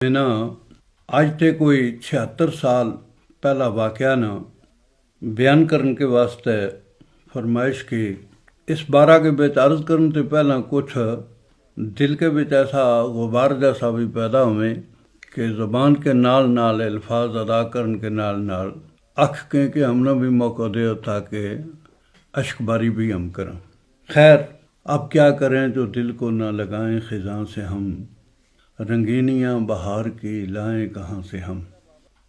میں نا اج تے کوئی 76 سال پہلا واقعہ نا بیان کرنے کے واسطے فرمائش کی اس بارہ کے بچ عرض کرنے سے پہلا کچھ دل کے بچ ایسا غبار جیسا بھی پیدا ہوئے کہ زبان کے نال الفاظ ادا کرنے کے نال اکھ کہ ہم نے بھی موقع دے تاکہ اشک باری بھی ہم کریں۔ خیر اب کیا کریں جو دل کو نہ لگائیں خزاں سے ہم، رنگینیاں بہار کی لائیں کہاں سے ہم۔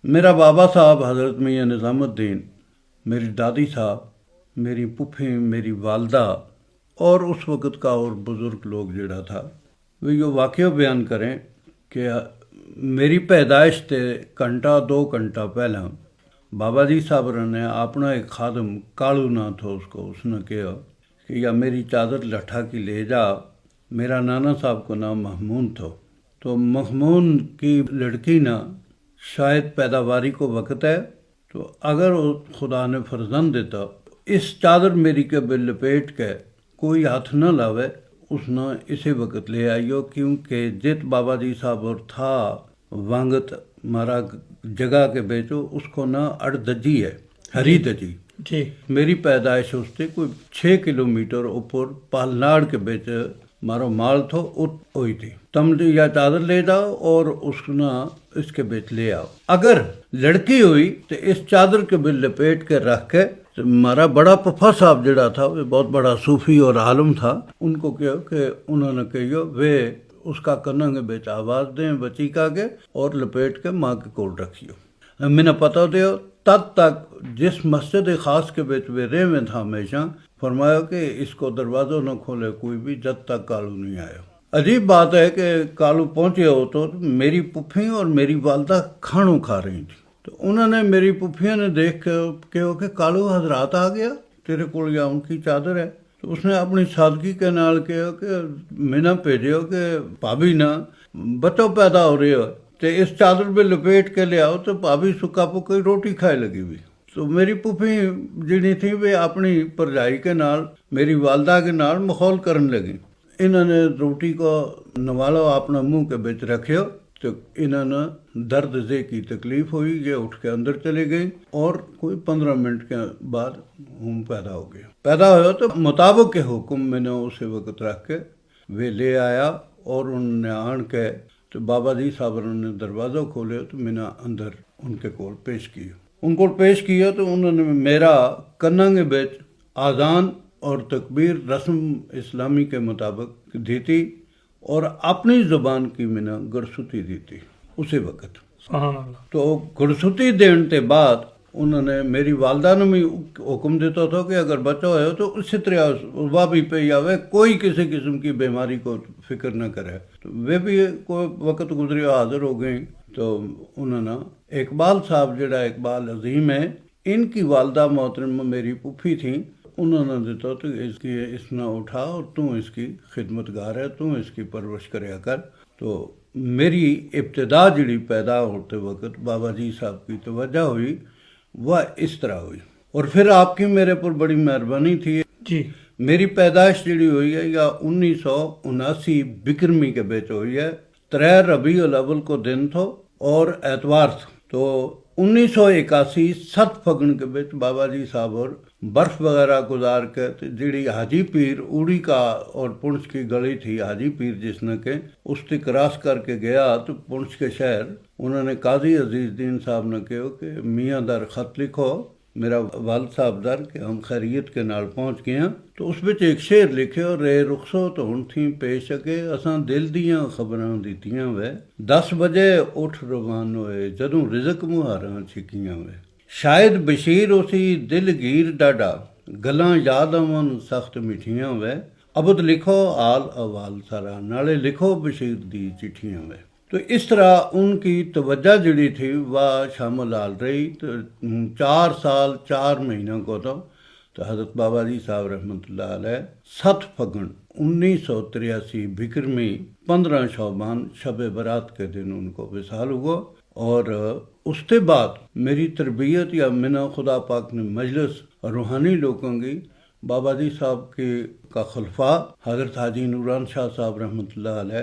میرا بابا صاحب حضرت میاں نظام الدین، میری دادی صاحب، میری پھپھی، میری والدہ اور اس وقت کا اور بزرگ لوگ جڑا تھا وہ یہ واقعہ بیان کریں کہ میری پیدائش تے گھنٹہ 2 گھنٹہ پہلا بابا جی صاحب نے اپنا ایک خادم کالو نہ تھا اس نے کہا کہ یا میری چادر لٹھا کی لے جا۔ میرا نانا صاحب کو نام محمون تھا، تو محمون کی لڑکی نا شاید پیداواری کو وقت ہے، تو اگر خدا نے فرزند دیتا اس چادر میری کے بل لپیٹ کے کوئی ہاتھ نہ لاوے اس نے اسی وقت لے آئیو، کیونکہ جت بابا جی صاحب اور تھا وانگت مارا جگہ کے بیچو اس کو نہ اڑ دجی ہے، ہری دجی جی میری پیدائش اس سے کوئی 6 کلومیٹر اوپر پالناڑ کے بیچ مارو مال تھو ہوئی تھی۔ تم یا چادر لے جاؤ اور اس نا اس کے بیچ لے آؤ۔ اگر لڑکی ہوئی تو اس چادر کے بل لپیٹ کے رکھ کے ہمارا بڑا پپا صاحب جڑا تھا وہ بہت بڑا صوفی اور عالم تھا، ان کو کہو کہ انہوں نے کہو وہ اس کا کنن کے بیچ آواز دیں بچی کا کے اور لپیٹ کے ماں کے کول رکھیو۔ میں نے پتہ دیو تب تک جس مسجد خاص کے بیچ وہ رہ میں تھا ہمیشہ فرمایا کہ اس کو دروازہ نہ کھولے کوئی بھی جب تک کالو نہیں آیا۔ عجیب بات ہے کہ کالو پہنچے ہو تو میری پھپھی اور میری والدہ کھانوں کھا رہی تھی، تو انہوں نے میری پھپھیوں نے دیکھ کے کہو کہ کالو حضرات آ گیا تیرے کول یا ان کی چادر ہے، تو اس نے اپنی سادگی کے نال کہا کہ میں نہ بھیجو کہ بھابی نہ بچوں پیدا ہو رہے ہو تو اس چادر میں لپیٹ کے لے آؤ، تو بھابی سکا پکی روٹی کھائے لگی ہوئی۔ تو میری پھپھی جڑی تھی وہ اپنی پرجائی کے نال میری والدہ کے نال مخول کرنے لگی۔ انہوں نے روٹی کو نوالو اپنا منہ کے بچ رکھیو، تو انہوں نے درد زے کی تکلیف ہوئی، یہ اٹھ کے اندر چلے گئی اور کوئی 15 منٹ کے بعد ہم پیدا ہو گیا۔ پیدا ہوا تو مطابق کے حکم میں نے اسے وقت رکھ کے وہ لے آیا اور انہوں نے آن کے تو بابا جی صاحب نے دروازہ کھولے تو میں نے اندر ان کے کول پیش کیا۔ ان کو پیش کیا تو انہوں نے میرا کنن کے بیچ آذان اور تکبیر رسم اسلامی کے مطابق دی تھی اور اپنی زبان کی میں نے گڑسوتی دی تھی اسی وقت۔ سبحان اللہ۔ تو گڑسوتی دینے کے بعد انہوں نے میری والدہ نے بھی حکم دیتا تھا کہ اگر بچہ ہوئے تو اسی طرح وہ بھی پہ آوے، کوئی کسی قسم کی بیماری کو فکر نہ کرے۔ تو وہ بھی کوئی وقت گزری حاضر ہو گئیں، تو انہوں نے اقبال صاحب جڑا اقبال عظیم ہے ان کی والدہ محترمہ میری پھپھی تھیں، انہوں نے دیتا تو اس نے اٹھا اور تم اس کی خدمت گار ہے، تم اس کی پرورش کریا کر۔ تو میری ابتدا جڑی پیدا ہوتے وقت بابا جی صاحب کی توجہ ہوئی وہ اس طرح ہوئی، اور پھر آپ کی میرے پر بڑی مہربانی تھی۔ جی میری پیدائش جڑی ہوئی ہے یا 1979 بکرمی کے بیچ ہوئی ہے، 3 ربیع الاول کو دن تھو اور اتوار تھا۔ تو 1981 7 پھگن کے بیچ بابا جی صاحب اور برف وغیرہ گزار کے جڑی حاجی پیر اوڑی کا اور پونچھ کی گلی تھی حاجی پیر جس نے کہ اس سے کراس کر کے گیا تو پونچھ کے شہر انہوں نے قاضی عزیز دین صاحب نے کہو کہ میاں در خط لکھو میرا والد صاحب در کہ ہم خیریت کے نال پہنچ گئے ہیں، تو اس بچ ایک شعر لکھے اور رے رخصو تو ہن تھی پیش کے اساں دل دیاں خبراں دتیاں وے 10 بجے اٹھ روان ہوئے جدوں رزق مہاراں چھکیاں وے، شاید بشیر اسی دل گیر ڈاڈا گلاں یاد آون سخت مٹھیاں وے، ابد لکھو آل اوال سارا نالے لکھو بشیر دی چٹھیاں وے۔ تو اس طرح ان کی توجہ جڑی تھی وہ شامل آل رہی۔ تو 4 سال 4 مہینوں کو تو حضرت بابا جی صاحب رحمۃ اللہ علیہ 7 پھگن 1983 بکرمی 15 شعبان شب برات کے دن ان کو وصال ہوا، اور اس کے بعد میری تربیت یا منا خدا پاک نے مجلس روحانی لوگوں کی بابا جی صاحب کا خلفاء حضرت حاجی نوران شاہ صاحب رحمۃ اللہ علیہ،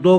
2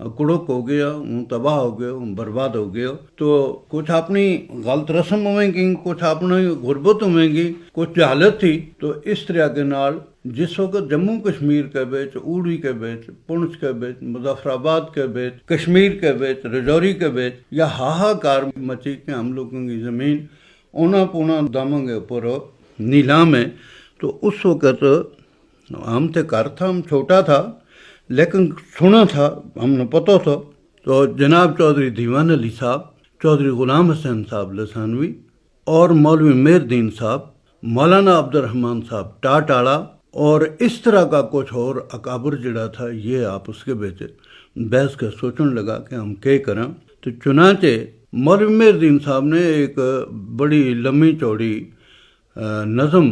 کڑک ہو گیا ہوں، تباہ ہو گیا ہوں، برباد ہو گیا. تو کچھ اپنی غلط رسم ہوئیں گی، کچھ اپنی غربت ہوئیں گی، کچھ جہالت تھی. تو اس طرح کے نال جس وقت جموں کشمیر کے بیچ، اوڑی کے بیچ، پنچ کے بیچ، مظفر آباد کے بیچ، کشمیر کے بیچ، رجوری کے بیچ یا ہاہاکار مچی کہ ہم لوگوں کی زمین اونا پونا داموں کے اوپر نیلام ہے. تو اس وقت ہم تے گھر تھا، ہم چھوٹا تھا لیکن سنا تھا، ہم نے پتہ تھا. تو جناب چودھری دیوان علی صاحب، چودھری غلام حسین صاحب لسانوی اور مولوی مہر الدین صاحب، مولانا عبد الرحمن صاحب ٹاٹاڑا اور اس طرح کا کچھ اور اکابر جڑا تھا، یہ آپس کے بیچ بحث کا سوچن لگا کہ ہم کیا کریں. تو چنانچہ مولوی مہر الدین صاحب نے ایک بڑی لمبی چوڑی نظم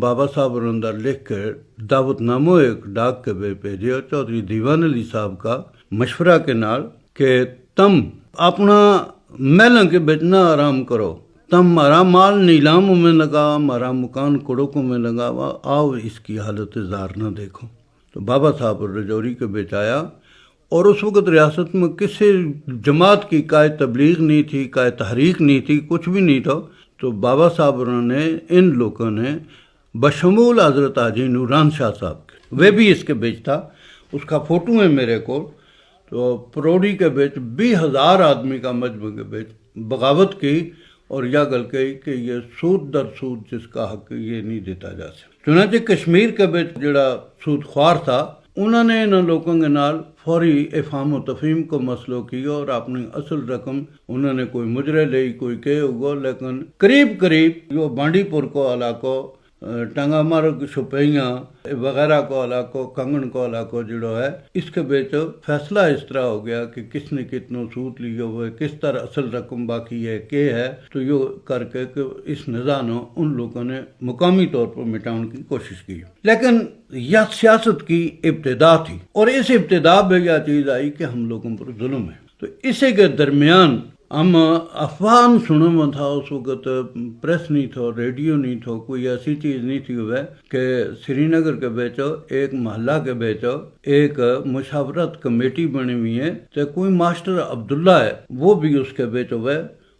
بابا صاحب اندر لکھ کے دعوت ناموں ایک ڈاک کے بے بھیجے چودھری دیوان علی صاحب کا مشورہ کے نال کہ تم اپنا محلوں کے بیچ نہ آرام کرو، تم ہمارا مال نیلاموں میں لگا، ہمارا مکان کڑکوں میں لگا، آؤ اس کی حالت زار نہ دیکھو. تو بابا صاحب رجوری کے بیچ آیا اور اس وقت ریاست میں کسی جماعت کی کائے تبلیغ نہیں تھی، کائے تحریک نہیں تھی، کچھ بھی نہیں تھا. تو بابا صاحب نے ان لوگوں نے بشمول حضرت حاجی نوران شاہ صاحب کے، وہ بھی اس کے بیچ تھا، اس کا فوٹو ہے میرے کو. تو پروڑی کے بیچ 20,000 آدمی کا مجمع کے بیچ بغاوت کی اور یہ گل کہی کہ یہ سود در سود جس کا حق یہ نہیں دیتا جا سکتا. چنانچہ کشمیر کے بیچ جڑا سود خوار تھا، انہوں نے ان لوگوں کے نال فوری افہام و تفہیم کو مسئلہ کیا اور اپنی اصل رقم انہوں نے کوئی مجرے لئی، کوئی کہ ہوگا، لیکن قریب جو بانڈی پور کو علاقہ، ٹنگا مرگ، شپیاں وغیرہ کو علاقہ، کنگن کو علاقہ جڑو ہے، اس کے بیچ فیصلہ اس طرح ہو گیا کہ کس نے کتنا سود لیا ہوئے، کس طرح اصل رقم باقی ہے، کہ ہے. تو یہ کر کے کہ اس نظام ان لوگوں نے مقامی طور پر مٹانے کی کوشش کی. لیکن یہ سیاست کی ابتدا تھی اور اس ابتدا میں یہ چیز آئی کہ ہم لوگوں پر ظلم ہے. تو اسی کے درمیان ہم افواہ سنوں میں تھا، اس وقت پریس نہیں تھا، ریڈیو نہیں تھا، کوئی ایسی چیز نہیں تھی ہوئے کہ سری نگر کے بیچو ایک محلہ کے بیچو ایک مشاورت کمیٹی بنی ہوئی ہے، تو کوئی ماسٹر عبداللہ ہے وہ بھی اس کے بیچو ہوئے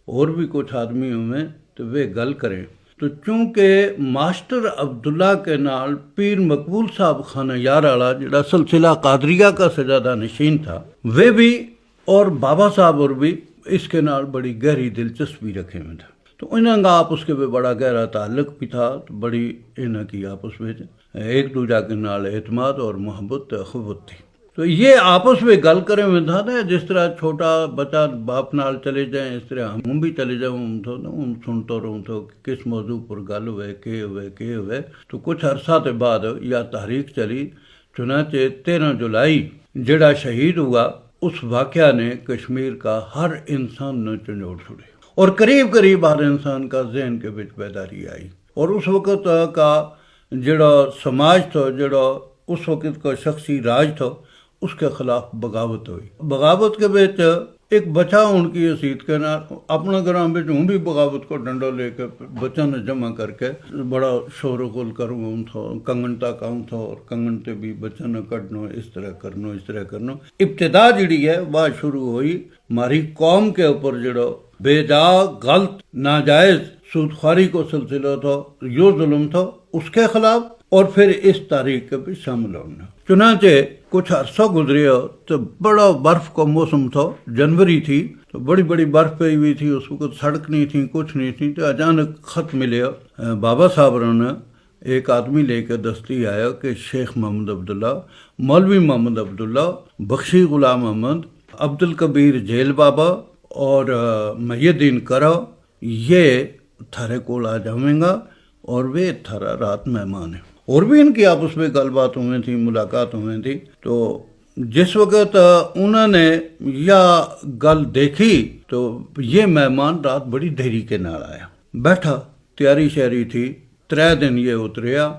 اور بھی کچھ آدمی ہوئے تو وہ گل کریں. تو چونکہ ماسٹر عبداللہ کے نال پیر مقبول صاحب خانہ یار والا جڑا سلسلہ قادریہ کا سجادہ نشین تھا، وہ بھی اور بابا صاحب اور بھی اس کے نال بڑی گہری دلچسپی رکھے ہوئے تھا. تو انہوں کا آپس کے بھی بڑا گہرا تعلق بھی تھا. تو بڑی انہوں کی آپس میں ایک دوجہ کے نال اعتماد اور محبت اخوت تھی. تو یہ آپس میں گل کرے ہوئے تھا نا، جس طرح چھوٹا بچہ باپ نال چلے جائیں اس طرح ہم بھی چلے جاؤں ہم سنتا رہوں تو کس موضوع پر گل ہوئے، کہ ہوئے. تو کچھ عرصہ کے بعد یا تحریک چلی. چنانچہ 13 جولائی جڑا شہید ہوا، اس واقعہ نے کشمیر کا ہر انسان نے چنجوڑ چھوڑے اور قریب ہر انسان کا ذہن کے بچ بیداری آئی. اور اس وقت کا جڑا سماج تھا، جڑا اس وقت کا شخصی راج تھا، اس کے خلاف بغاوت ہوئی. بغاوت کے بیچ ایک بچہ ان کی حیثیت کے نال اپنا گرام بچ ہوں بھی بغاوت کو ڈنڈا لے کے بچہ نے جمع کر کے بڑا شور و غل کروں تھا، کنگن تک آؤں تھا اور کنگن تے بھی بچہ نے کڈنو، اس طرح کرنو. ابتدا جڑی ہے وہ شروع ہوئی ہماری قوم کے اوپر جڑا بے جا غلط ناجائز سودخواری کو سلسلہ تھا، یہ ظلم تھا، اس کے خلاف اور پھر اس تاریخ کے بھی شامل ہونا. چنانچہ کچھ عرصہ گزریا تو بڑا برف کا موسم تھا، جنوری تھی، تو بڑی برف پئی ہوئی تھی. اس وقت سڑک نہیں تھی، کچھ نہیں تھی. تو اچانک خط ملیا بابا صاحب نے، ایک آدمی لے کے دستی آیا کہ شیخ محمد عبداللہ، مولوی محمد عبداللہ، بخشی غلام احمد، عبد الکبیر جیل بابا اور محی الدین کرا یہ تھارے کول آ جاویں گا اور وہ تھارا رات مہمان ہے. اور بھی ان کی آپس میں گل بات ہوئی تھی، ملاقات ہوئی تھی. تو جس وقت انہوں نے یہ گل دیکھی تو یہ مہمان رات بڑی دھیری کے نال آیا، بیٹھا، تیاری شہری تھی. 3 دن یہ اتریا.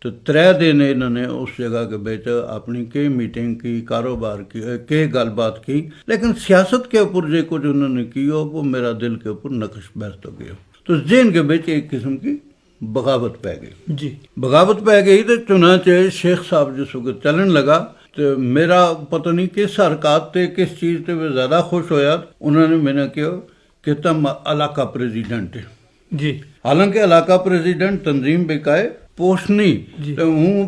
تو 3 دن انہوں نے اس جگہ کے بیچ اپنی کی میٹنگ کی، کاروبار کی، کے گل بات کی، لیکن سیاست کے اوپر جو کچھ انہوں نے کیا وہ میرا دل کے اوپر نقش بست ہو گیا. تو ذہن کے بیچ ایک قسم کی بغاوت پہ گئی. جی بغاوت پہ گئی. تو چنانچہ شیخ صاحب جس وقت چلن لگا تو میرا پتہ نہیں کس حرکات تے کس چیز تے وہ زیادہ خوش ہویا، انہوں نے میں نے کہا کہ تم علاقہ پریزیڈنٹ ہے، جی حالانکہ علاقہ پریزیڈنٹ تنظیم بکائے پوسٹ نہیں، تو ہوں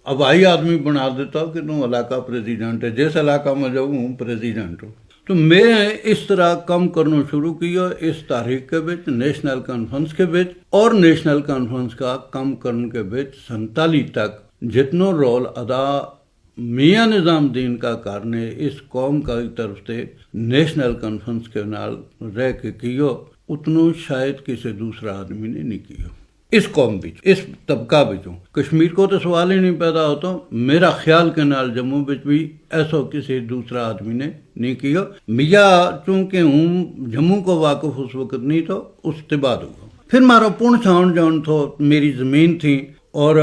ہوائی آدمی بنا دیتا کہ تم علاقہ پریزیڈنٹ ہے، جس علاقہ میں جاؤں ہوں پریزیڈنٹ ہوں۔ تو میں اس طرح کم کرنا شروع کیا اس تاریخ کے بچ نیشنل کانفرنس کے بچ، اور نیشنل کانفرنس کا کم کرنے کے بچ 47 تک جتنا رول ادا میاں نظام الدین کا کرنے اس قوم کا طرف سے نیشنل کانفرنس کے نال رہ کے کیو اتنا شاید کسی دوسرا آدمی نے نہیں کیا اس قوم بچ، اس طبقہ بچوں۔ کشمیر کو تو سوال ہی نہیں پیدا ہوتا، میرا خیال کے نال جموں بچ بھی ایسا کسی دوسرا آدمی نے نہیں کیا۔ میاں چونکہ ہوں جموں کو واقف اس وقت نہیں تو اس کے بعد ہوا۔ پھر مارا پونچھ آن جان تھا، میری زمین تھی اور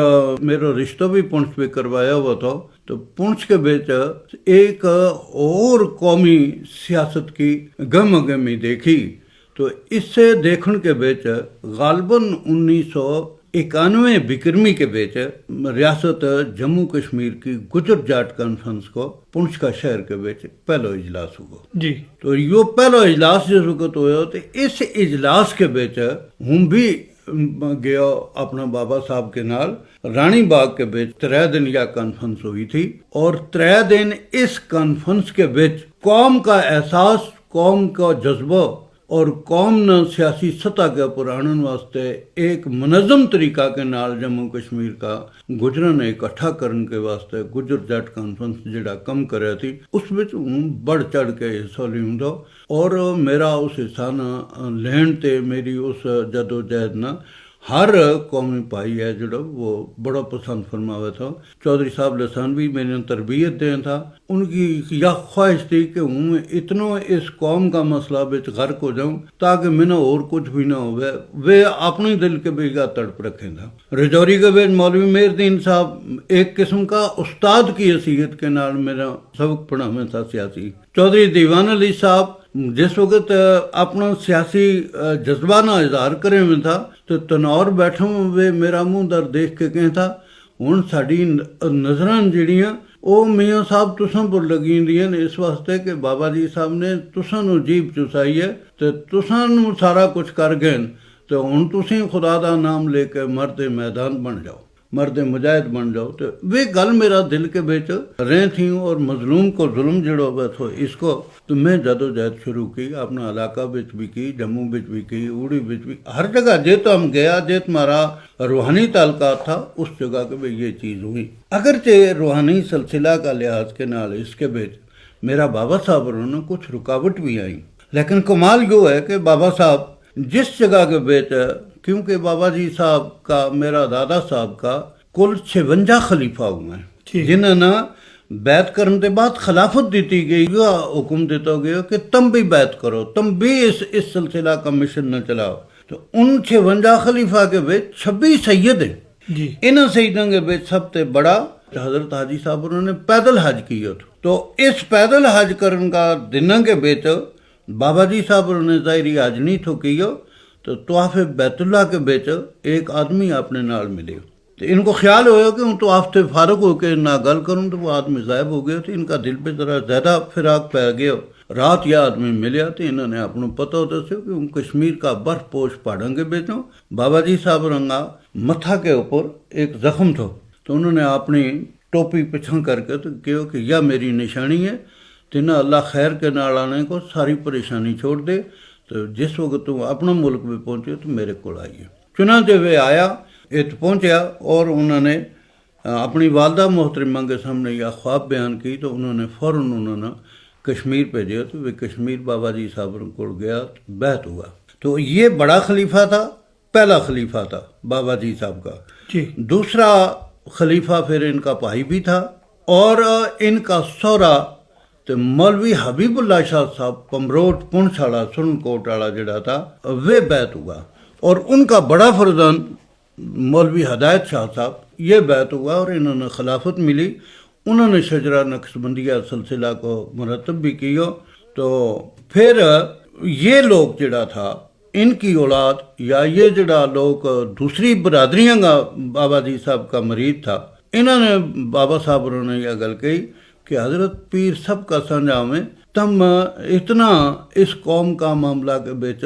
میرا رشتہ بھی پونچھ پہ کروایا ہوا تھا، تو پونچھ کے بیچ ایک اور قومی سیاست کی گم گمی دیکھی۔ تو اس سے دیکھن کے بیچ غالباً 1991 بکرمی کے بیچ ریاست جموں کشمیر کی گجر جاٹ کانفرنس کو پونچھ کا شہر کے بیچ پہلا اجلاس ہوا جی۔ تو یہ پہلا اجلاس جس وقت ہوا تو اس اجلاس کے بیچ ہوں بھی گیا اپنا بابا صاحب کے نال رانی باغ کے بیچ 3 دن یا کانفرنس ہوئی تھی، اور 3 دن اس کانفرنس کے بیچ قوم کا احساس، قوم کا جذبہ اور قوم نہ سیاسی سطح کے پر آنن واسطے ایک منظم طریقہ کے نال جموں کشمیر کا گجروں نے اکٹھا کرنے کے واسطے گجر جٹ کانفرنس جڑا کم کریا تھی اس وچ بڑھ چڑھ کے حصہ لیوں دا، اور میرا اس حصہ نہ لین تے میری اس جدوجہد نہ ہر قومی بھائی ہے جڑا وہ بڑا پسند فرمایا تھا۔ چودھری صاحب لسانوی میں نے تربیت دیں تھا، ان کی یہ خواہش تھی کہ ہوں اتنا اس قوم کا مسئلہ بچ غرق ہو جاؤں تاکہ میں نے اور کچھ بھی نہ ہوئے، وہ اپنے دل کے بیگا تڑپ رکھیں تھا۔ رجوری کے بیچ مولوی مہر الدین صاحب ایک قسم کا استاد کی حیثیت کے نال میرا سبق پڑھا میں تھا سیاسی۔ چودھری دیوان علی صاحب جس وقت اپنا سیاسی جذبہ نہ اظہار کرے میں تھا تو تنور بیٹھوں ہوئے میرا منہ در دیکھ کے کہیں تھا ہوں ساری نظراں جڑیاں وہ میاں صاحب تساں پر لگی دیاں اس واسطے کہ بابا جی صاحب نے تساں نو جیب چسائی ہے تو تساں نو سارا کچھ کر گئے تو ہوں تسیں خدا دا نام لے کے مرد میدان بن جاؤ، مرد مجاہد بن جاؤ۔ تو وہ گل میرا دل کے بیچ رہ تھیں، اور مظلوم کو ظلم جڑا ہوا تھا اس کو تو میں جدوجہد شروع کی، اپنا علاقہ بچ بھی کی، جموں بچ بھی کی، اوڑی بچ بھی، ہر جگہ جے تو ہم گیا جے تمہارا روحانی تعلقات تھا اس جگہ کے بھی یہ چیز ہوئی۔ اگرچہ روحانی سلسلہ کا لحاظ کے نال اس کے بیچ میرا بابا صاحب نے کچھ رکاوٹ بھی آئی، لیکن کمال یہ ہے کہ بابا صاحب جس جگہ کے بیچ، کیونکہ بابا جی صاحب کا میرا دادا صاحب کا کل 56 خلیفہ ہوئے ہیں جنہوں نے بیعت کرنے کے بعد خلافت دیتی گئی، یہ حکم دیتا گیا کہ تم بھی بیعت کرو، تم بھی اس سلسلہ کا مشن نہ چلاؤ۔ تو ان 56 خلیفہ کے بیچ 26 سید ہیں جی۔ ان سیدوں کے بیچ سب سے بڑا حضرت حاجی صاحب انہوں نے پیدل حج کیا تھا۔ تو اس پیدل حج کرنے کا دنوں کے بیچ بابا جی صاحب انہوں نے ظاہری حج نہیں تھو کیا، تو طواف بیت اللہ کے بیچ ایک آدمی اپنے نال ملے، تو ان کو خیال ہوا کہ ہوں طواف سے فارغ ہو کے نہ گل کروں تو وہ آدمی غائب ہو گیا، تو ان کا دل پہ ذرا زیادہ فراق پہ گیا۔ رات یہ آدمی ملیا تو انہوں نے اپنا پتہ ہوتا سے کہ ہوں کشمیر کا برف پوش پہاڑوں کے بیچوں بابا جی صاحب رنگا متھا کے اوپر ایک زخم تھا، تو انہوں نے اپنی ٹوپی پچھا کر کے تو کہو کہ یہ میری نشانی ہے، تینہ اللہ خیر کے نال آنے کو ساری پریشانی چھوڑ دے، تو جس وقت تم اپنا ملک میں پہنچے تو میرے کو آئیے۔ چنانچہ وہ آیا، پہنچیا، اور انہوں نے اپنی والدہ محترمہ کے سامنے یہ خواب بیان کی، تو انہوں نے فوراً انہوں نے کشمیر بھیجے، تو وہ کشمیر بابا جی صاحب کو گیا، بیعت ہوا۔ تو یہ بڑا خلیفہ تھا، پہلا خلیفہ تھا بابا جی صاحب کا۔ جی۔ دوسرا خلیفہ پھر ان کا بھائی بھی تھا، اور ان کا سہرا تو مولوی حبیب اللہ شاہ صاحب پمروٹ پونچھ والا سرن کوٹ والا جڑا تھا وہ بیعت ہوا، اور ان کا بڑا فرزند مولوی ہدایت شاہ صاحب یہ بیعت ہوا، اور انہوں نے خلافت ملی۔ انہوں نے شجرہ نقشبندیہ سلسلہ کو مرتب بھی کیا۔ تو پھر یہ لوگ جڑا تھا ان کی اولاد یا یہ جڑا لوگ دوسری برادریاں کا بابا جی صاحب کا مرید تھا، انہوں نے بابا صاحب نے یہ گل کہی کہ حضرت پیر سب کا سنجا میں تم اتنا اس قوم کا معاملہ کے بیچ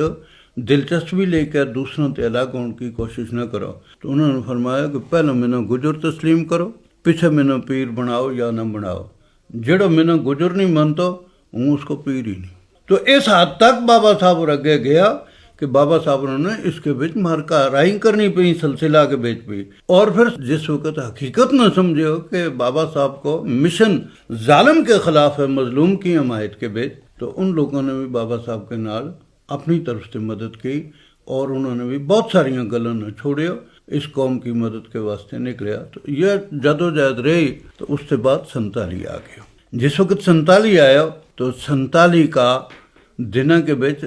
دلچسپی لے کر دوسروں تے الگ ہونے کی کوشش نہ کرو. تو انہوں نے فرمایا کہ پہلے مینوں گجر تسلیم کرو، پیچھے مینوں پیر بناؤ یا نہ بناؤ. جڑا مینوں گجر نہیں مانتا ہوں اس کو پیر ہی نہیں. تو اس حد تک بابا صاحب اگے گیا کہ بابا صاحب نے اس کے بیچ مارکا رائی کرنی پئی سلسلہ کے بیچ پئی. اور پھر جس وقت حقیقت نہ سمجھے ہو کہ بابا صاحب کو مشن ظالم کے خلاف ہے، مظلوم کی حمایت کے بیچ، تو ان لوگوں نے بھی بابا صاحب کے نال اپنی طرف سے مدد کی اور انہوں نے بھی بہت ساریاں گلاں نہ چھوڑیا، اس قوم کی مدد کے واسطے نکلیا. تو یہ جدوجہد رہی. تو اس سے بعد 47 آ گیا. جس وقت 47 آیا تو 47 کا دنوں کے بیچ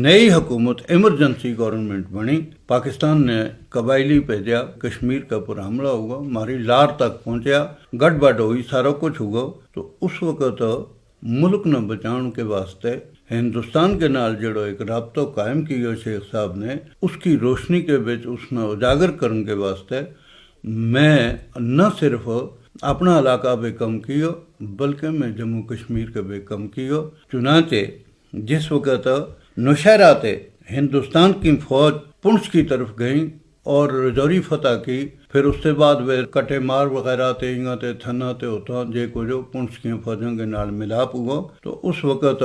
نئی حکومت ایمرجنسی گورنمنٹ بنی. پاکستان نے قبائلی بھیجا، کشمیر کا پر حملہ ہوا، ہماری لار تک پہنچیا، گڑبڑ ہوئی، سارا کچھ ہوا. تو اس وقت ملک نہ بچاؤ کے واسطے ہندوستان کے نال جڑو ایک رابطہ قائم کیا شیخ صاحب نے، اس کی روشنی کے بیچ اس نے اجاگر کرنے کے واسطے میں نہ صرف اپنا علاقہ بے کم کیو بلکہ میں جموں کشمیر کے بے کم کیو. چنانچہ جس وقت نوشہرہ تے ہندوستان کی فوج پنچ کی طرف گئیں اور رجوری فتح کی، پھر اس سے بعد وہ کٹے مار وغیرہ تے انگاں تے تھنا تے ہوتا جے کو جو پنچ کی فوجوں کے نال ملاپ ہوا. تو اس وقت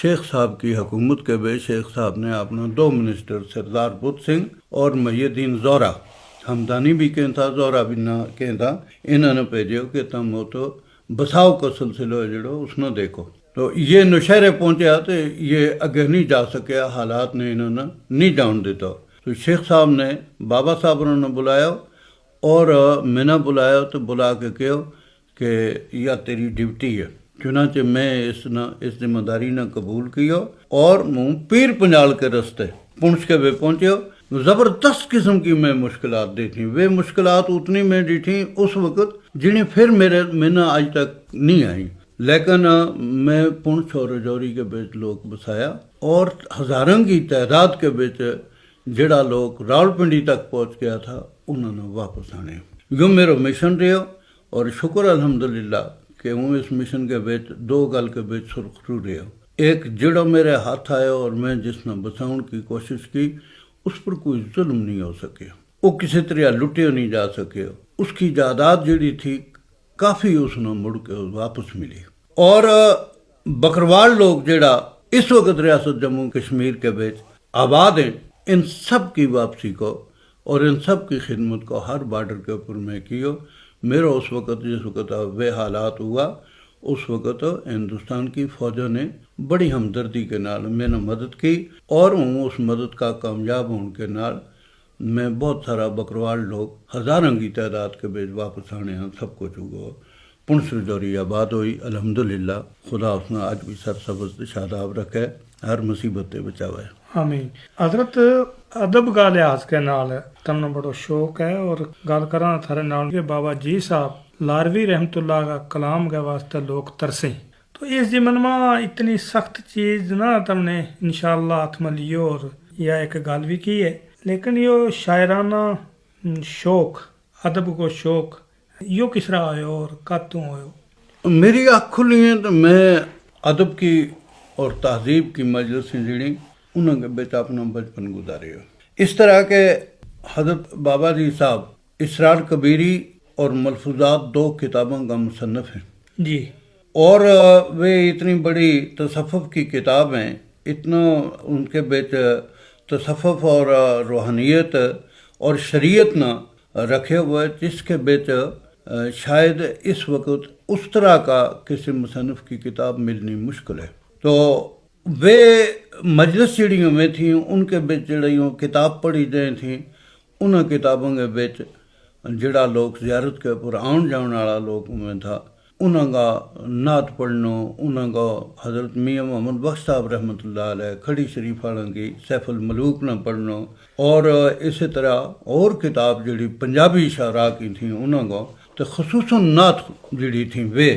شیخ صاحب کی حکومت کے بے شیخ صاحب نے اپنا 2 منسٹر سردار بت سنگھ اور محی الدین زورا، ہمدانی بھی کہیں تھا زورا بھی نہ کہیں تھا، انہوں نے بھیجو کہ تم ہو تو بساؤ کا سلسلہ جڑو اس نے دیکھو. تو یہ نوشہرے پہنچیا تو یہ اگے نہیں جا سکیا، حالات نے انہوں نے نہیں جان دیتا. تو شیخ صاحب نے بابا صاحب نے بلایا اور میں نے بلایا تو بلا کے کہو کہ یہ تیری ڈیوٹی ہے. چنانچہ میں اس ذمہ داری نے قبول کیا اور منہ پیر پنجال کے رستے پنچ کے بے پہنچے. زبردست قسم کی میں مشکلات دی تھیں، وہ مشکلات اتنی میں دی تھیں اس وقت جنہیں پھر میں نے آج تک نہیں آئی. لیکن میں پنچ اور رجوری کے بیچ لوگ بسایا اور ہزاروں کی تعداد کے بیچ جڑا لوگ راولپنڈی تک پہنچ گیا تھا انہوں نے واپس آنے. یوں میرا مشن رہا اور شکر الحمدللہ کہ ہوں اس مشن کے بیچ 2 گل کے بیچ سرخرو رہا. ایک جڑا میرے ہاتھ آیا اور میں جس نے بچاؤں کی کوشش کی اس پر کوئی ظلم نہیں ہو سکے، وہ کسی طرح لٹے نہیں جا سکے. اس کی جائیداد جڑی تھی کافی اس نے مڑ کے واپس ملی. اور بکروال لوگ جڑا اس وقت ریاست جموں کشمیر کے بیچ آباد ہیں، ان سب کی واپسی کو اور ان سب کی خدمت کو ہر بارڈر کے اوپر میں کیو. میرا اس وقت جس وقت وہ حالات ہوا اس وقت ہندوستان کی فوجوں نے بڑی ہمدردی کے نال میں نے مدد کی اور اس مدد کا کامیاب ہونے کے نال میں بہت سارا بکروال لوگ ہزاروں کی تعداد کے بیچ واپس آنے ہیں. سب کچھ ہوا، پنچ رجوری آباد ہوئی. الحمدللہ خدا اس نے آج بھی سرسبز شاداب رکھے، ہر مصیبت بچاوے. آمین. حضرت ادب کا لحاظ کے نال تمہیں بڑا شوق ہے اور گل کرنا تھارے نال کہ بابا جی صاحب لاروی رحمت اللہ کا کلام کے واسطے لوگ ترسیں. تو اس ضمن میں اتنی سخت چیز نہ تم نے انشاءاللہ ہاتھ میں لیو اور یا ایک گل بھی کی ہے، لیکن یہ شاعرانہ شوق، ادب کو شوق یوں کس طرح آئے اور کب تو ہوئے؟ میری آنکھ کھلی ہیں تو میں ادب کی اور تہذیب کی مجلسیں جڑی انہوں کے بیچ اپنا بچپن گزارے ہو. اس طرح کے حضرت بابا جی صاحب اسرار کبیری اور ملفوظات 2 کتابوں کا مصنف ہیں جی، اور وہ اتنی بڑی تصوف کی کتاب ہیں، اتنا ان کے بیچ تصوف اور روحانیت اور شریعت نہ رکھے ہوئے جس کے بیچ شاید اس وقت اس طرح کا کسی مصنف کی کتاب ملنی مشکل ہے. تو وہ مجلس جڑیوں میں تھیں ان کے بیچ جڑیوں کتاب پڑھی جائیں تھیں، انہوں کتابوں کے بیچ جڑا لوگ زیارت کے اوپر آن جان والا لوگ میں تھا انہوں کا نعت پڑھنا، انہوں کا حضرت میاں محمد بخش صاحب رحمۃ اللہ علیہ کھڑی شریف والوں کی سیف الملوک نہ پڑھنا، اور اسی طرح اور کتاب جڑی پنجابی شاعراء کی تھیں انہوں کو تو خصوصاً نعت جڑی تھیں وہ.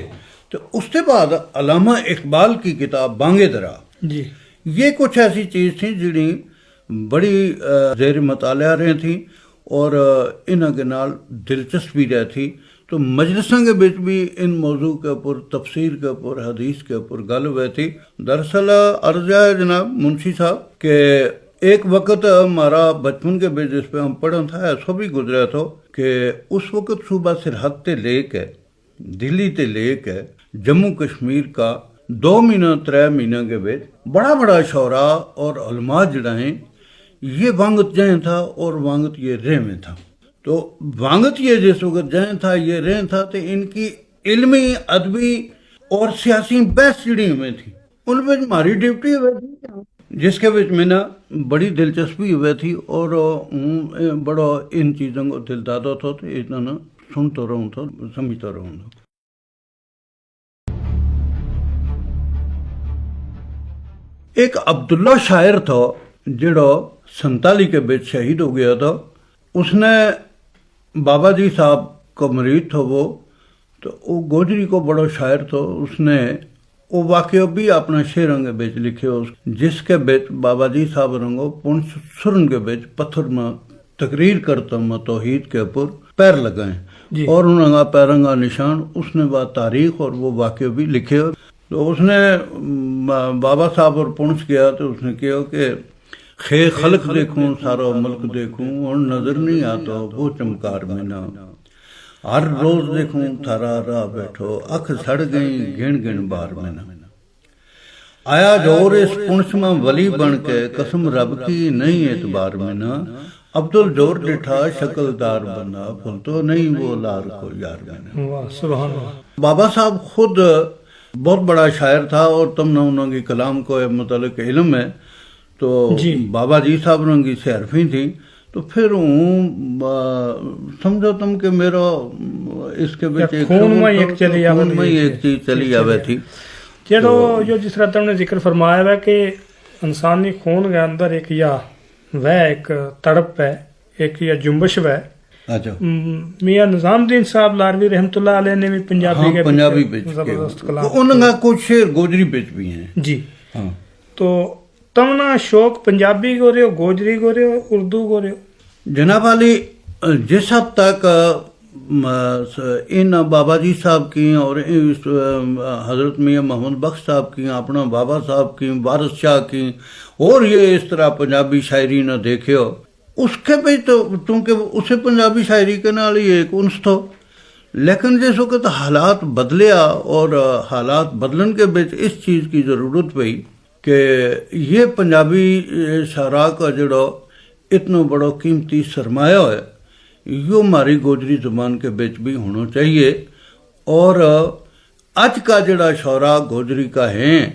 تو اس کے بعد علامہ اقبال کی کتاب بانگے درا جی، یہ کچھ ایسی چیز تھیں جڑی بڑی زیر مطالعہ رہی تھیں اور انہوں کے نال دلچسپی رہی تھی. تو مجلساں کے بچ بھی ان موضوع کے اوپر تفسیر کے اوپر حدیث کے اوپر گل ہوئی تھی. دراصل عرض ہے جناب منشی صاحب کہ ایک وقت ہمارا بچپن کے بچ جس پہ ہم پڑھا تھا ایسا بھی گزرا تھا کہ اس وقت صوبہ سرحد تے لے کے دلی تے لے کے جموں کشمیر کا 2 مہینہ 3 مہینہ کے بچ بڑا بڑا شعراء اور علماء جڑا ہیں یہ وانگت جائیں تھا اور وانگت یہ رہ میں تھا. تو وانگت یہ جس وقت جائیں تھا یہ رہ تھا تو ان کی علمی ادبی اور سیاسی بحث جڑی ہمیں تھی ان میں ہماری ڈیوٹی ہوئی تھی جس کے بچ میں نا بڑی دلچسپی ہوئی تھی اور بڑا ان چیزوں کو دل دادا تھا تو اتنا سنتا رہوں تھا سمجھتا رہوں تھا. ایک عبداللہ شاعر تھا جڑا 47 کے بچ شہید ہو گیا تھا. اس نے بابا جی صاحب کا مرید تھا وہ تو وہ گوجری کو بڑا شاعر تھا. اس نے وہ واقعہ بھی اپنا شعروں کے بچ لکھے جس کے بچ بابا جی صاحب رنگو پونچھ سرن کے بچ پتھر میں تقریر کرتا میں توحید کے اوپر پیر لگائیں اور انہوں کا پیروں کا نشان اس نے بات تاریخ اور وہ واقعہ بھی لکھے. تو اس نے بابا صاحب اور پونچھ گیا تو اس نے کہا کہ خے خلق دیکھوں سارا ملک دیکھوں اور نظر نہیں آتا وہ چمکار میں نہ ہر روز دیکھوں تھارا راہ بیٹھو اکھ سڑ گئی گن گن بار میں نہ آیا جور اس پونچھ میں ولی بن کے قسم رب کی نہیں اعتبار میں نہ عبدال جور ڈٹھا شکل دار بنا پھل تو نہیں وہ لار کو یار میں نہ. سبحان اللہ. بابا صاحب خود بہت بڑا شاعر تھا اور تم نے انہوں کی کلام کو متعلق علم ہے تو بابا جی صاحب نے کی سیرفی تھی تو پھر سمجھو تم کہ میرا اس کے بچ خون میں ایک چیز چلی آوے تھی جو جس طرح تم نے ذکر فرمایا ہے کہ انسانی خون کے اندر ایک یا وہ ایک تڑپ ہے ایک یا جنبش ہے. میاں نظام الدین صاحب لاروی رحمت اللہ علیہ نے بھی پنجابی زبردست کلام انہوں کا کچھ شعر گوجری پچ بھی ہیں جی. تو تمنا شوق پنجابی کو رہے ہو گوجری کو رہے ہو اردو کو رہے ہو جناب علی جس حد تک ان بابا جی صاحب کی اور حضرت میاں محمد بخش صاحب کی اپنا بابا صاحب کی وارث شاہ کی اور یہ اس طرح پنجابی شاعری نہ دیکھے ہو اس کے بھی تو چونکہ اسے پنجابی شاعری کے نال ہی ایک انس تھو لیکن جس وقت حالات بدلیا اور حالات بدلن کے بچ اس چیز کی ضرورت پئی کہ یہ پنجابی شاعراء کا جڑا اتنا بڑا قیمتی سرمایہ ہے یہ ہماری گوجری زبان کے بچ بھی ہونا چاہیے. اور آج کا جڑا شعراء گوجری کا ہیں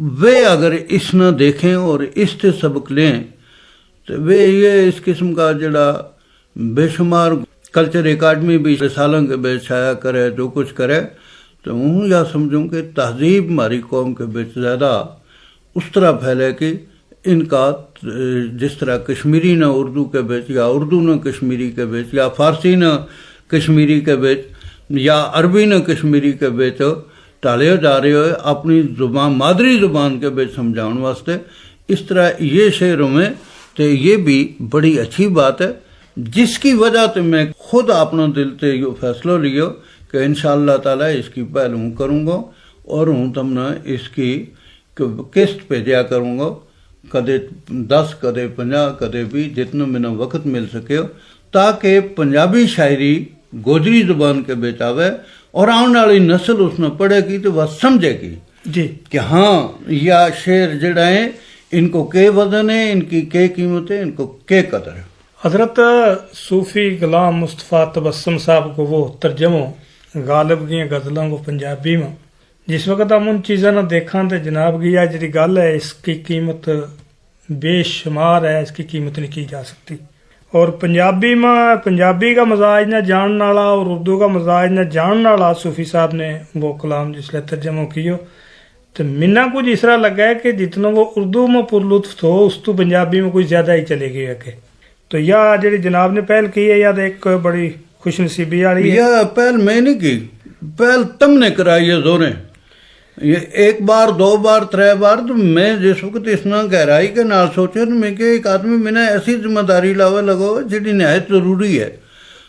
وہ اگر اس نہ دیکھیں اور اس سے سبق لیں تو وہ یہ اس قسم کا جڑا بے شمار کلچر اکیڈمی بھی رسالوں کے بچ شائع کرے جو کچھ کرے تو ہوں یا سمجھوں کہ تہذیب ہماری قوم کے بچ زیادہ اس طرح پھیلے کہ ان کا جس طرح کشمیری نہ اردو کے بچ یا اردو نہ کشمیری کے بچ یا فارسی نہ کشمیری کے بچ یا عربی نہ کشمیری کے بچ ٹالے جا رہے ہوئے اپنی زبان مادری زبان کے بچ سمجھاؤن واسطے اس طرح یہ شعروں میں تو یہ بھی بڑی اچھی بات ہے جس کی وجہ سے میں خود اپنا دل سے یہ فیصلہ لیو کہ انشاءاللہ تعالی اس کی پہل ہوں کروں گا اور ہوں تم نے اس کی قسط پہ دیا کروں گا کدے 10 کدے 50 کدے بھی جتنا میں وقت مل سکے تاکہ پنجابی شاعری گوجری زبان کے بچ آوے اور آنے والی نسل اس نے پڑھے گی تو وہ سمجھے گی جی کہ ہاں یا شعر جڑا ہے ان کو کے وزن ہے ان کی کے قیمت ہے ان کو کے قدر ہے. حضرت صوفی غلام مصطفیٰ تبسم صاحب کو وہ ترجمہ غالب کی غزلوں کو پنجابی میں جس وقت ہم ان چیزوں نے دیکھا تو جناب گیا جی گل ہے اس کی قیمت بے شمار ہے اس کی قیمت نہیں کی جا سکتی. اور پنجابی میں پنجابی کا مزاج نہ جاننے والا اور اردو کا مزاج نہ جاننے والا صوفی صاحب نے وہ کلام جس لئے ترجمہ کیو تو منا کچھ اس طرح لگا ہے کہ جتنا وہ اردو میں پر لطف تھو اس تو پنجابی میں کچھ زیادہ ہی چلے گئے کہ تو یا جی جناب نے پہل کی ہے یا ایک بڑی خوش نصیبی والی ہے. یا پہل میں نہیں کی پہل تم نے کرائی ہے زوریں یہ 1 بار 2 بار 3 بار تو میں جس وقت اس نہ گہرائی کے نال سوچا تو میں کہ ایک آدمی میں نے ایسی ذمہ داری لاوے لگو جی نہایت ضروری ہے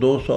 200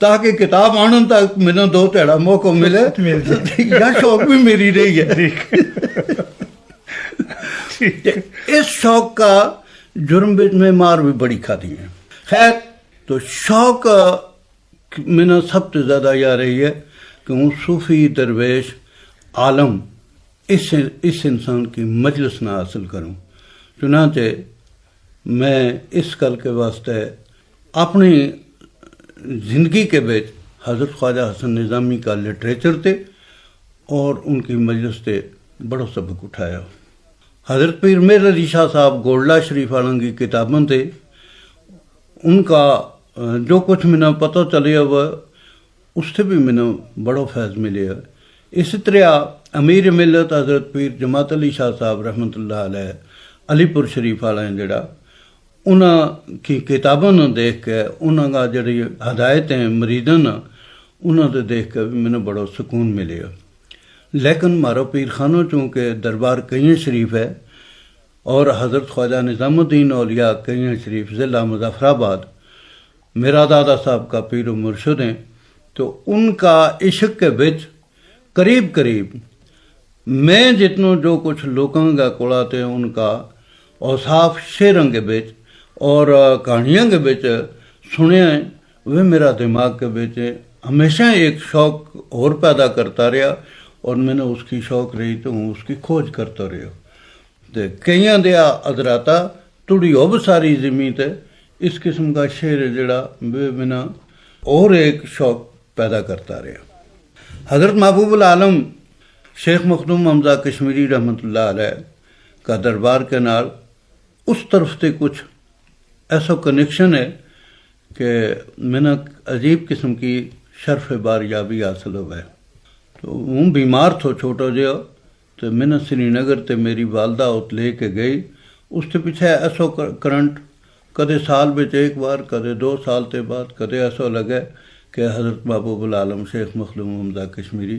تاکہ کتاب آنن تک مینوں 2 دھیڑا موقع ملے یا شوق بھی میری رہی ہے. اس شوق کا جرم بچ میں مار بھی بڑی کھاتی ہے. خیر تو شوق میں نے سب سے زیادہ یہ رہی ہے کہ ہوں صوفی درویش عالم اس انسان کی مجلس نہ حاصل کروں. چنانچہ میں اس گل کے واسطے اپنی زندگی کے بچ حضرت خواجہ حسن نظامی کا لٹریچر تے اور ان کی مجلس تے بڑا سبق اٹھایا. حضرت پیر میر علی شاہ صاحب گولڈا شریف والوں کی کتابوں تے ان کا جو کچھ میں پتہ چلیا ہوا اس سے بھی میں بڑا فیض ملے. اسی طرح امیر ملت حضرت پیر جماعت علی شاہ صاحب رحمۃ اللہ علیہ علی پور شریف والے جڑا انہاں کی کتابوں نے دیکھ کے انہاں کا جڑی ہدایتیں مریداں انہاں دے دیکھ کے بھی میں بڑا سکون ملے. لیکن مارو پیر خانوں چونکہ دربار کئیں شریف ہے اور حضرت خواجہ نظام الدین اولیاء کئیں شریف ضلع مظفر آباد میرا دادا صاحب کا پیر و مرشد ہیں، تو ان کا عشق کے بچ قریب میں جتنوں جو کچھ لوگوں کا کوڑاتے ان کا اوصاف شعروں کے بچ اور کہانیاں کے بچ سنے ہیں، وہ میرا دماغ کے بچ ہمیشہ ایک شوق اور پیدا کرتا رہا اور میں نے اس کی شوق رہی تو ہوں اس کی کھوج کرتا رہا. تو کئیاں دیا ادراتا تھوڑی اب ساری زمین تے اس قسم کا شعر جڑا میں نے اور ایک شوق پیدا کرتا رہا. حضرت محبوب العالم شیخ مخدوم حمزہ کشمیری رحمۃ اللہ علیہ کا دربار کے نال اس طرف سے کچھ ایسا کنیکشن ہے کہ میں نے عجیب قسم کی شرف باریابی حاصل ہوا ہے. تو ہوں بیمار تھو چھوٹا جہا تو میں نے سری نگر تے میری والدہ ات لے کے گئی. اس کے پیچھے ایسا کرنٹ کدے سال بچ ایک بار کدے 2 سال تے بعد کدے ایسا لگے کہ حضرت محبوب العالم شیخ مخدوم حمزہ کشمیری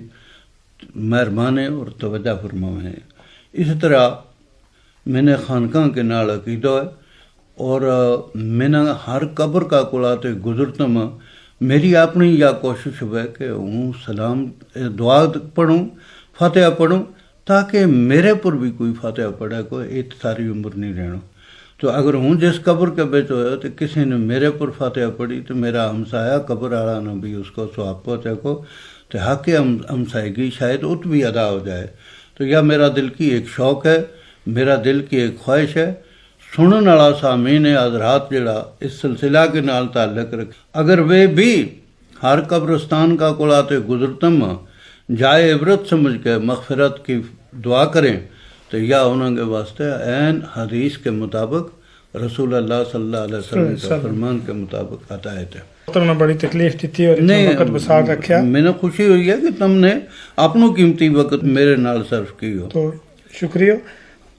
مہربان ہیں اور توجہ فرما ہیں. اسی طرح میں نے خانقاہ کے نال عقیدہ ہے اور میں نے ہر قبر کا کوڑاتے گزرتا میں میری اپنی یا کوشش ہے کہ ہوں سلام دعا پڑھوں فاتحہ پڑھوں تاکہ میرے پر بھی کوئی فاتحہ پڑھے کو ایک ساری عمر نہیں رہنا. تو اگر ہوں جس قبر کے بچ ہوئے تو کسی نے میرے پر فاتحہ پڑھی تو میرا ہمسایہ قبر والا نے بھی اس کو ثواب پہنچے کو تو حق ہمسائیگی شاید ات بھی ادا ہو جائے. تو یہ میرا دل کی ایک شوق ہے، میرا دل کی ایک خواہش ہے. سنن والا سامعین حضرات جڑا اس سلسلہ کے نال تعلق رکھ اگر وہ بھی ہر قبرستان کا کوڑاتے گزرتم جائے عبرت سمجھ کے مغفرت کی دعا کریں تو یا انہوں کے واسطے عین حدیث کے مطابق رسول اللہ صلی اللہ علیہ وسلم کے فرمان کے مطابق ہدایت ہے. تم نے بڑی تکلیف دیتی اور وقت بسا رکھا. میں نے خوشی ہوئی ہے کہ تم نے اپنوں قیمتی وقت میرے نال صرف کی ہو. تو شکریہ.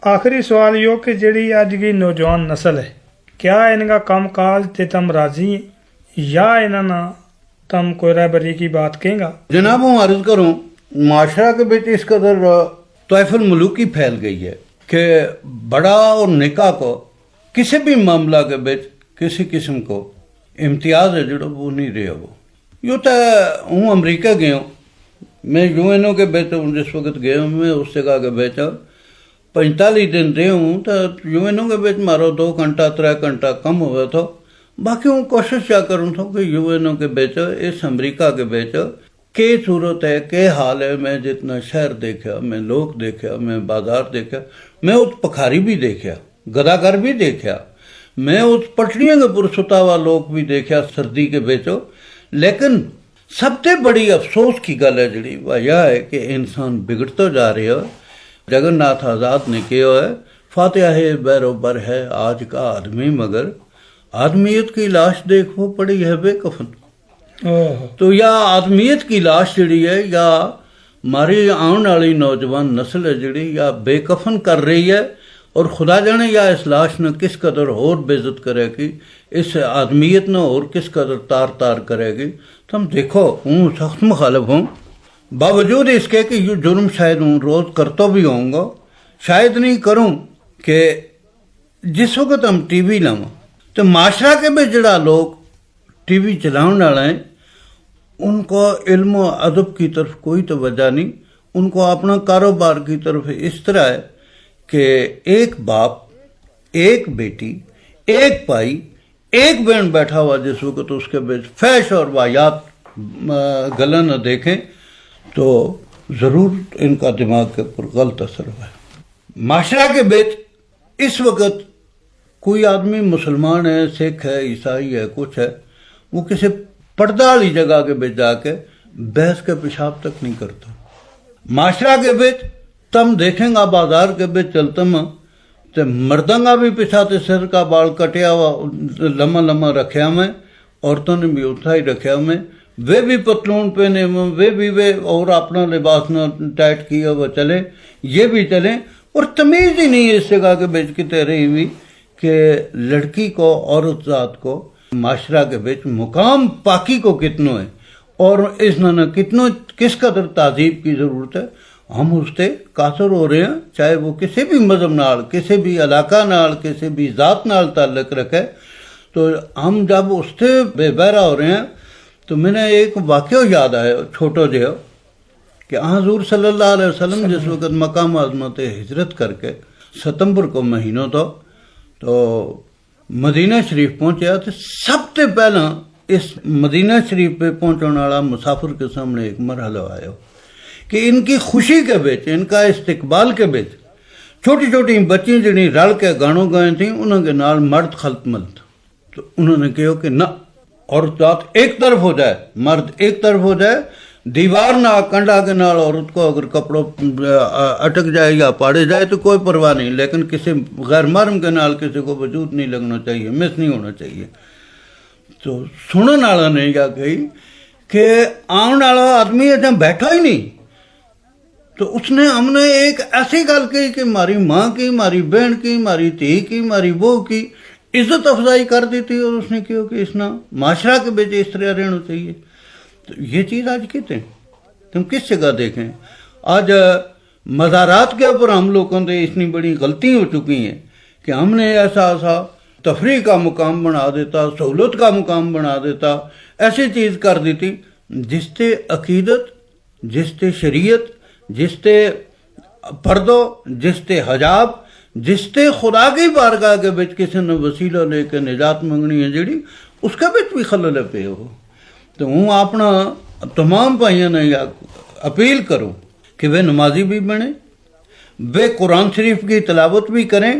آخری سوال یہ کہ جڑی آج کی نوجوان نسل ہے کیا ان کا کام کاج تے تم راضی ہیں یا انہاں تم کوئی رہبری کی بات کہیں گا؟ جناب ہوں عرض کروں معاشرہ کے بیچ اس قدر طیف الملوکی پھیل گئی ہے کہ بڑا اور نکاح کو کسی بھی معاملہ کے بیچ کسی قسم کو امتیاز ہے جڑا وہ نہیں رہا. وہ یوں تو ہوں امریکہ گیا ہوں میں یو این او کے بیچ جس وقت گیا ہوں میں اس جگہ کے بیچ 45 دن رہے ہوں تو یو این او کے بیچ مارو 2 گھنٹہ 3 گھنٹہ کم ہوا تھا. باقی ہوں کوشش کیا کروں تھا کہ یو این او کے بیچ اس امریکہ کے بیچ کہ صورت ہے کہ حال ہے. میں جتنا شہر دیکھا میں لوگ دیکھا میں بازار دیکھا میں اس پکھاری بھی دیکھا گداگر بھی دیکھا میں اس پٹڑیاں کے پرستا ہوا لوگ بھی دیکھا سردی کے بیچو. لیکن سب سے بڑی افسوس کی گل ہے جڑی وہ یہ ہے کہ انسان بگڑتا جا رہا ہے. جگن ناتھ آزاد نے کیا ہے فاتحہ ہے بیروبر ہے آج کا آدمی مگر آدمیت کی لاش دیکھ وہ پڑی ہے بے کفن. تو یا آدمیت کی لاش جڑی ہے یا ہماری آنے والی نوجوان نسل ہے جڑی یا بے کفن کر رہی ہے اور خدا جانے یا اس لاش نے کس قدر اور بے عزت کرے گی اس آدمیت نے اور کس قدر تار کرے گی. تم دیکھو ہوں سخت مخالف ہوں باوجود اس کے کہ یہ جرم شاید ہوں روز کرتا بھی ہوں گا شاید نہیں کروں کہ جس وقت ہم ٹی وی لاؤں تو معاشرہ کے بھی جڑا لوگ ٹی وی چلاؤں والا ہیں ان کو علم و ادب کی طرف کوئی توجہ نہیں، ان کو اپنا کاروبار کی طرف اس طرح ہے کہ ایک باپ، ایک بیٹی، ایک بھائی، ایک بہن بیٹھا ہوا جس وقت اس کے بیچ فحش اور واہیات گلا نہ دیکھیں تو ضرور ان کا دماغ کے اوپر غلط اثر ہوا ہے۔ معاشرہ کے بیچ اس وقت کوئی آدمی مسلمان ہے، سکھ ہے، عیسائی ہے، کچھ ہے، وہ کسی پردہ والی جگہ کے بیچ جا کے بحث کے پیشاب تک نہیں کرتا۔ معاشرہ کے بیچ تم دیکھیں گا بازار کے بیچ چلتا میں تو مردوں کا بھی پچھاتے سر کا بال کٹیا ہوا لمبا لمبا رکھیا میں، عورتوں نے بھی اتنا ہی رکھیا میں، وہ بھی پتلون پہنے وہ اور اپنا لباس نہ ٹائٹ کیا وہ چلے، یہ بھی چلیں، اور تمیز ہی نہیں ہے اس جگہ کے بیچ کی رہی ہوئی کہ لڑکی کو، عورت ذات کو معاشرہ کے بیچ مقام پاکی کو کتنوں ہے اور اس نے کتنوں کس قدر تہذیب کی ضرورت ہے۔ ہم اس سے قاصر ہو رہے ہیں، چاہے وہ کسی بھی مذہب نال، کسی بھی علاقہ نال، کسی بھی ذات نال تعلق رکھے، تو ہم جب اس سے بے بہرا ہو رہے ہیں تو میں نے ایک واقعہ یاد آیا چھوٹا جو کہ حضور صلی اللہ علیہ وسلم جس وقت مکہ معظمہ سے ہجرت کر کے ستمبر کو مہینوں تو مدینہ شریف پہنچیا تو سب سے پہلا اس مدینہ شریف پہ پہنچنے والا مسافر کے سامنے ایک مرحلہ آیا کہ ان کی خوشی کے بیچ، ان کا استقبال کے بیچ چھوٹی چھوٹی بچی جنہیں رل کے گانوں گائے تھیں، انہوں کے نال مرد خلط ملت، تو انہوں نے کہا کہ نہ، عورت ذات ایک طرف ہو جائے، مرد ایک طرف ہو جائے، دیوار نہ کنڈا کے نال عورت کو اگر کپڑوں اٹک جائے یا پاڑے جائے تو کوئی پرواہ نہیں، لیکن کسی غیر محرم کے نال کسی کو وجود نہیں لگنا چاہیے، مس نہیں ہونا چاہیے۔ تو سنن والا نے یا کہی کہ آن والا آدمی اتنا بیٹھا ہی نہیں، تو اس نے ہم نے ایک ایسی گل کہی کہ ہماری ماں کی، ہماری بہن کی، ہماری دھی کی، ہماری بہو کی عزت افزائی کر دی تھی، اور اس نے کہا کہ اس نے معاشرہ کے بیچ اس طرح رہنا چاہیے۔ تو یہ چیز آج کہتے ہیں، تم کس جگہ دیکھیں، آج مزارات کے اوپر ہم لوگوں نے اتنی بڑی غلطی ہو چکی ہیں کہ ہم نے ایسا تفریح کا مقام بنا دیتا، سہولت کا مقام بنا دیتا، ایسی چیز کر دیتی جس سے عقیدت، جس سے شریعت، جس سے پردو، جس سے حجاب، جس سے خدا کی بارگاہ کے بچ کسی نے وسیلہ لے کے نجات منگنی ہے جڑی، اس کا بچ بھی خلل پہ ہو۔ تو ہوں اپنا تمام بھائیوں نے اپیل کروں کہ وہ نمازی بھی بنے، وہ قرآن شریف کی تلاوت بھی کریں،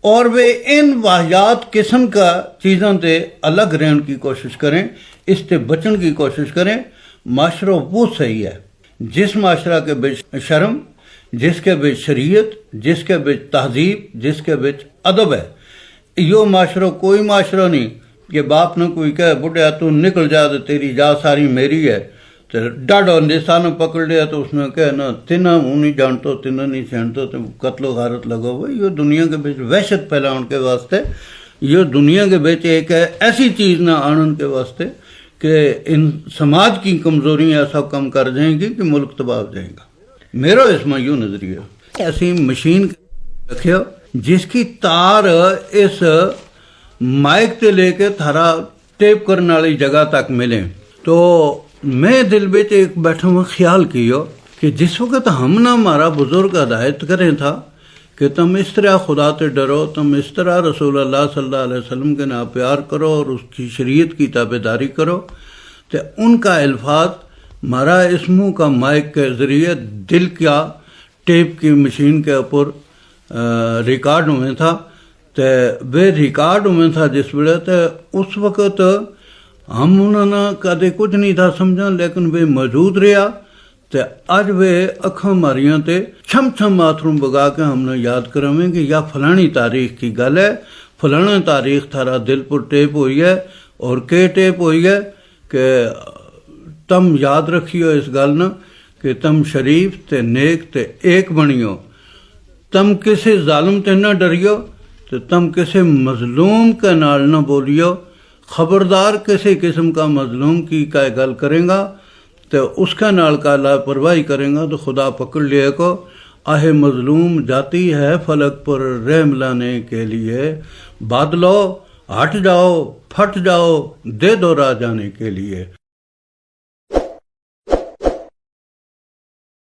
اور وہ ان واحیات قسم کا چیزوں سے الگ رہنے کی کوشش کریں، اس سے بچن کی کوشش کریں۔ معاشرہ وہ صحیح ہے جس معاشرہ کے بچ شرم، جس کے بچ شریعت، جس کے بچ تہذیب، جس کے بچ ادب ہے۔ یہ معاشرہ کوئی معاشرہ نہیں کہ باپ نے کوئی کہے بڈیا تو نکل جا تو تیری جا ساری میری ہے، تو ڈاڈو نسانہ پکڑ لیا تو اس نے کہا نا تینہ ہوں نہیں جانتا، تینہ نہیں چھینتا، تو قتل و غارت لگا ہوا۔ یہ دنیا کے بیچ وحشت پھیلاؤن کے واسطے، یہ دنیا کے بیچ ایک ایسی چیز نہ آنن کے واسطے کہ ان سماج کی کمزوریاں ایسا کم کر جائیں گی کہ ملک تباہ ہو جائے گا۔ میرا اس میں یوں نظریہ ایسی مشین رکھے جس کی تار اس مائک تے لے کے تھارا ٹیپ کرنے والی جگہ تک ملے، تو میں دل بچ ایک بیٹھا ہوا خیال کیا کہ جس وقت ہم نہ ہمارا بزرگ ہدایت کریں تھا کہ تم اس طرح خدا تے ڈرو، تم اس طرح رسول اللہ صلی اللہ علیہ وسلم کے نام پیار کرو اور اس کی شریعت کی تابعداری کرو، تو ان کا الفاظ ہمارا اس منہ کا مائک کے ذریعے دل کیا ٹیپ کی مشین کے اوپر ریکارڈ ہوئے تھا، تو وہ ریکارڈ ہوئے تھا جس ویلے، تو اس وقت ہم انہوں نے کدے کچھ نہیں تھا سمجھا، لیکن وہ موجود رہا، تو اج وہ اکھاں ماریاں تے چھم چھم آتھروں بگا کے ہم نے یاد کرویں کہ یا فلانی تاریخ کی گل ہے، فلانا تاریخ تھارا دل پر ٹیپ ہوئی ہے، اور کہ ٹیپ ہوئی ہے کہ تم یاد رکھیو اس گل نہ کہ تم شریف تے نیک تے ایک بنیو، تم کسی ظالم تے نہ ڈریو، تو تم کسی مظلوم کے نال نہ بولیو، خبردار کسی قسم کا مظلوم کی کا گل کریں گا تو اس کا نال کا لاپرواہی کریں گا تو خدا پکڑ لے کو، آہ مظلوم جاتی ہے فلک پر رحم لانے کے لیے، بادلو ہٹ جاؤ پھٹ جاؤ دے دو راہ جانے کے لیے۔